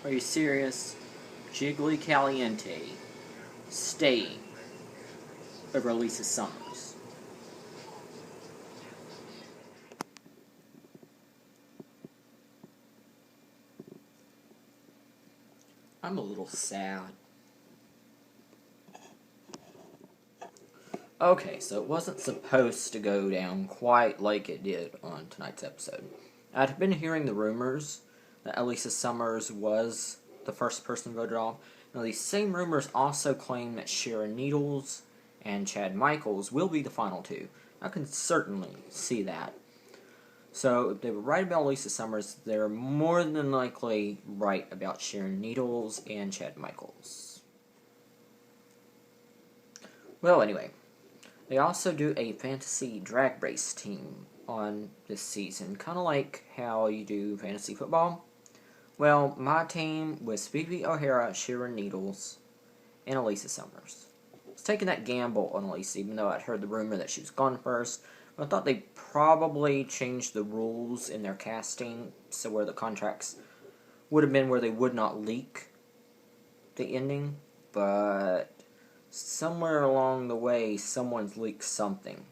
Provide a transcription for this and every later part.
Are you serious? Jiggly Caliente staying over Lisa Summers. I'm a little sad. Okay, so it wasn't supposed to go down quite like it did on tonight's episode. I'd been hearing the rumors that Elisa Summers was the first person voted off. Now, these same rumors also claim that Sharon Needles and Chad Michaels will be the final two. I can certainly see that. So, if they were right about Elisa Summers, they're more than likely right about Sharon Needles and Chad Michaels. Well, anyway, they also do a fantasy drag race team on this season, kind of like how you do fantasy football. Well, my team was Phoebe O'Hara, Sharon Needles, and Elisa Summers. I was taking that gamble on Elisa, even though I'd heard the rumor that she was gone first. But I thought they probably changed the rules in their casting, so where the contracts would have been where they would not leak the ending. But somewhere along the way, someone's leaked something.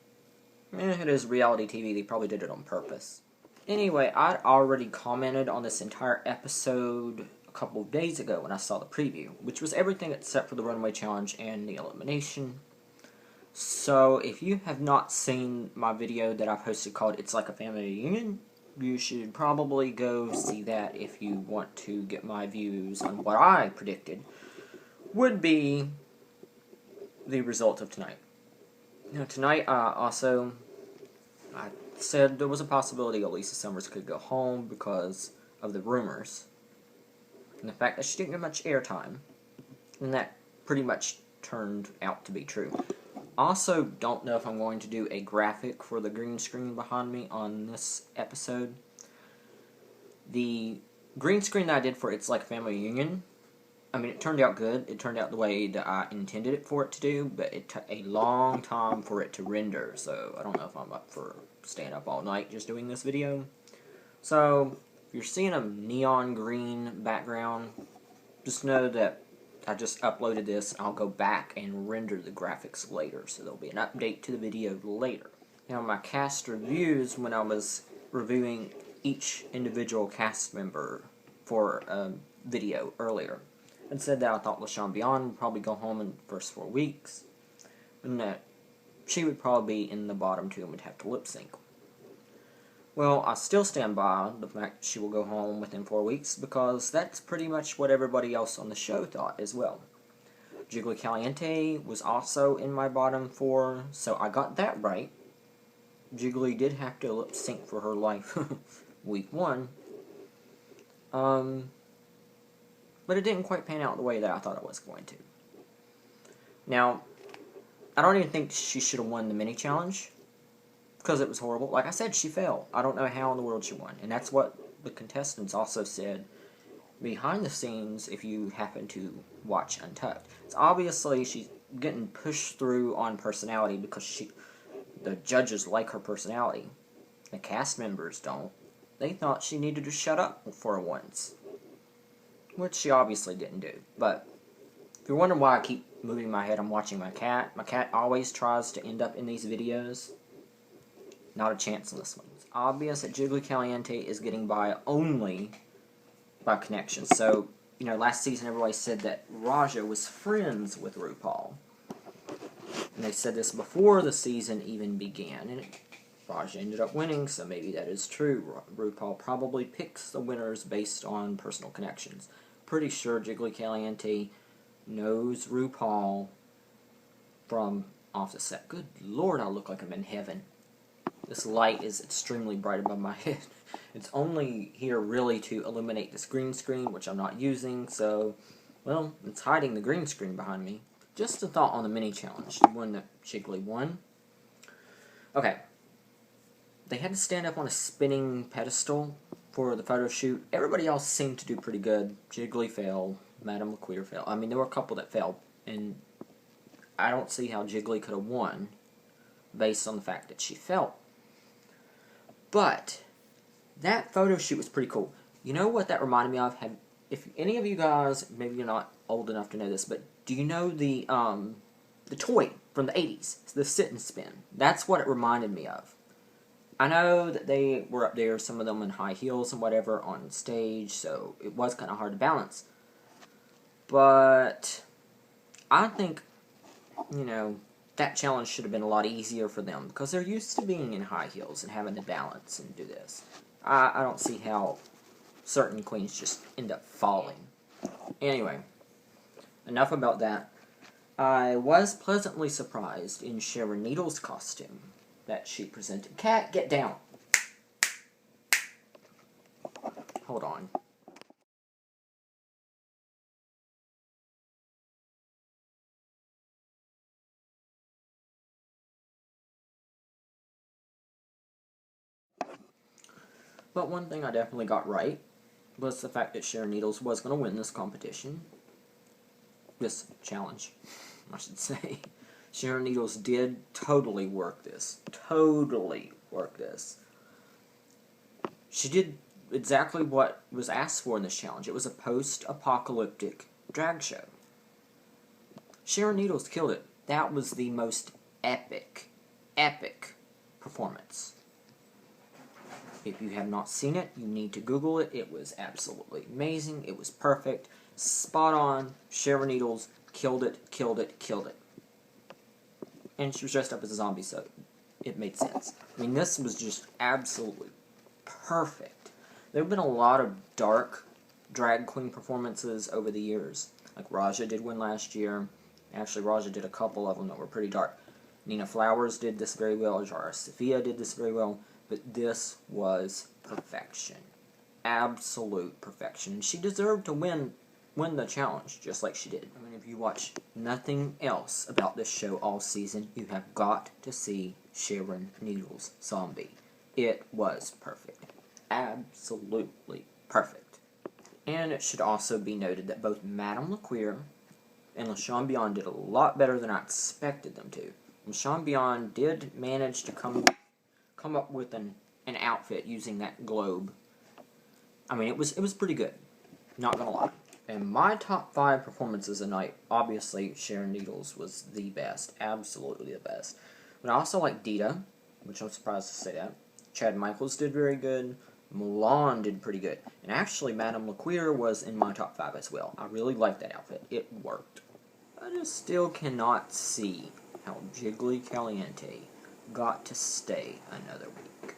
It is reality TV, they probably did it on purpose. Anyway, I'd already commented on this entire episode a couple of days ago when I saw the preview, which was everything except for the runway challenge and the elimination. So, if you have not seen my video that I posted called It's Like a Family Reunion, you should probably go see that if you want to get my views on what I predicted would be the result of tonight. Now, tonight, I said there was a possibility Elisa Summers could go home because of the rumors and the fact that she didn't get much airtime, and that pretty much turned out to be true. Also, don't know if I'm going to do a graphic for the green screen behind me on this episode. The green screen that I did for It's Like a Family Reunion, I mean, it turned out good. It turned out the way that I intended it for it to do, but it took a long time for it to render, so I don't know if I'm up for staying up all night just doing this video. So, if you're seeing a neon green background, just know that I just uploaded this, and I'll go back and render the graphics later, so there'll be an update to the video later. Now, my cast reviews, when I was reviewing each individual cast member for a video earlier, and said that I thought LaShawn Beyond would probably go home in the first 4 weeks, and that she would probably be in the bottom two and would have to lip sync. Well, I still stand by the fact she will go home within 4 weeks, because that's pretty much what everybody else on the show thought as well. Jiggly Caliente was also in my bottom 4, so I got that right. Jiggly did have to lip sync for her life week 1. But it didn't quite pan out the way that I thought it was going to. Now, I don't even think she should have won the mini challenge, because it was horrible. Like I said, she fell. I don't know how in the world she won. And that's what the contestants also said behind the scenes if you happen to watch Untucked. It's obviously she's getting pushed through on personality because the judges like her personality. The cast members don't. They thought she needed to shut up for once, which she obviously didn't do. But if you're wondering why I keep moving my head, I'm watching my cat. My cat always tries to end up in these videos. Not a chance on this one. It's obvious that Jiggly Caliente is getting by only by connections. So, you know, last season everybody said that Raja was friends with RuPaul. And they said this before the season even began. And Raja ended up winning, so maybe that is true. RuPaul probably picks the winners based on personal connections. Pretty sure Jiggly Caliente knows RuPaul from off the set. Good Lord, I look like I'm in heaven. This light is extremely bright above my head. It's only here really to illuminate this green screen, which I'm not using, so, well, it's hiding the green screen behind me. Just a thought on the mini challenge, the one that Jiggly won. Okay. They had to stand up on a spinning pedestal for the photo shoot. Everybody else seemed to do pretty good. Jiggly failed. Madame LaQueer failed. I mean, there were a couple that failed, and I don't see how Jiggly could have won based on the fact that she fell. But that photo shoot was pretty cool. You know what that reminded me of? if any of you guys, maybe you're not old enough to know this, but do you know the toy from the 80s, the sit and spin? That's what it reminded me of. I know that they were up there, some of them in high heels and whatever, on stage, so it was kind of hard to balance. But I think, you know, that challenge should have been a lot easier for them, because they're used to being in high heels and having to balance and do this. I don't see how certain queens just end up falling. Anyway, enough about that. I was pleasantly surprised in Sharon Needles' costume that she presented. Cat, get down. Hold on. But one thing I definitely got right was the fact that Sharon Needles was going to win this competition. This challenge, I should say. Sharon Needles did totally work this. Totally work this. She did exactly what was asked for in this challenge. It was a post-apocalyptic drag show. Sharon Needles killed it. That was the most epic performance. If you have not seen it, you need to Google it. It was absolutely amazing. It was perfect. Spot on. Sharon Needles killed it, killed it, killed it. And she was dressed up as a zombie, so it made sense. I mean, this was just absolutely perfect. There have been a lot of dark drag queen performances over the years. Like Raja did one last year. Actually, Raja did a couple of them that were pretty dark. Nina Flowers did this very well. Jara Sophia did this very well. But this was perfection. Absolute perfection. And she deserved to win the challenge, just like she did. I mean, if you watch nothing else about this show all season, you have got to see Sharon Needles' Zombie. It was perfect. Absolutely perfect. And it should also be noted that both Madame LaQueer and LaShawn Beyond did a lot better than I expected them to. LaShawn Beyond did manage to come up with an outfit using that globe. I mean, it was pretty good. Not gonna lie. And my top 5 performances a night, obviously, Sharon Needles was the best. Absolutely the best. But I also like Dita, which I'm surprised to say that. Chad Michaels did very good. Milan did pretty good. And actually, Madame LaQueer was in my top 5 as well. I really liked that outfit. It worked. I just still cannot see how Jiggly Caliente got to stay another week.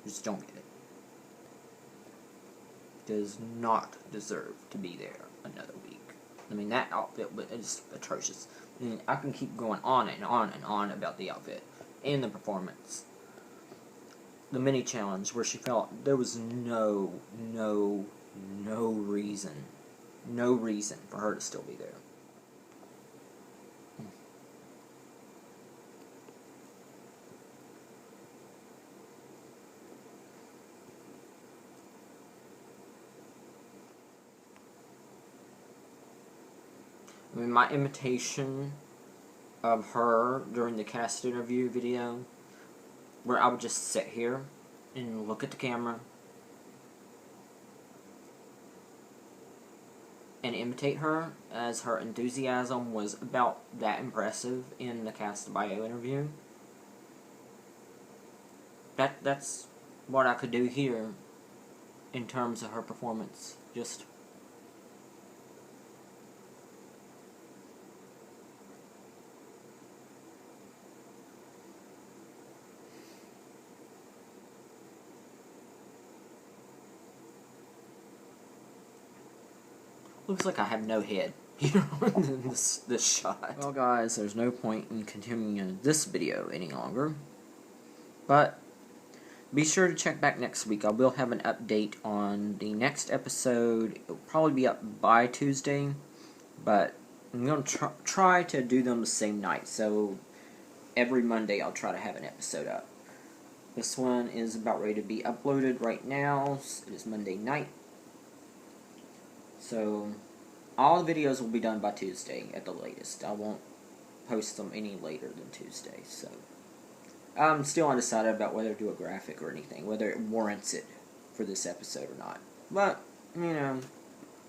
Just don't get it. Does not deserve to be there another week. I mean, that outfit is atrocious. I mean, I can keep going on and on and on about the outfit and the performance. The mini challenge where she felt there was no reason for her to still be there. I mean, my imitation of her during the cast interview video, where I would just sit here and look at the camera and imitate her, as her enthusiasm was about that impressive in the cast bio interview. That's what I could do here in terms of her performance. Just looks like I have no head here in this shot. Well, guys, there's no point in continuing this video any longer. But be sure to check back next week. I will have an update on the next episode. It'll probably be up by Tuesday, but I'm going to try to do them the same night. So every Monday I'll try to have an episode up. This one is about ready to be uploaded right now. It is Monday night. So all the videos will be done by Tuesday at the latest. I won't post them any later than Tuesday. So I'm still undecided about whether to do a graphic or anything, whether it warrants it for this episode or not. But you know,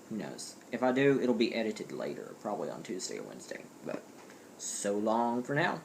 who knows? If I do, it'll be edited later, probably on Tuesday or Wednesday. But so long for now.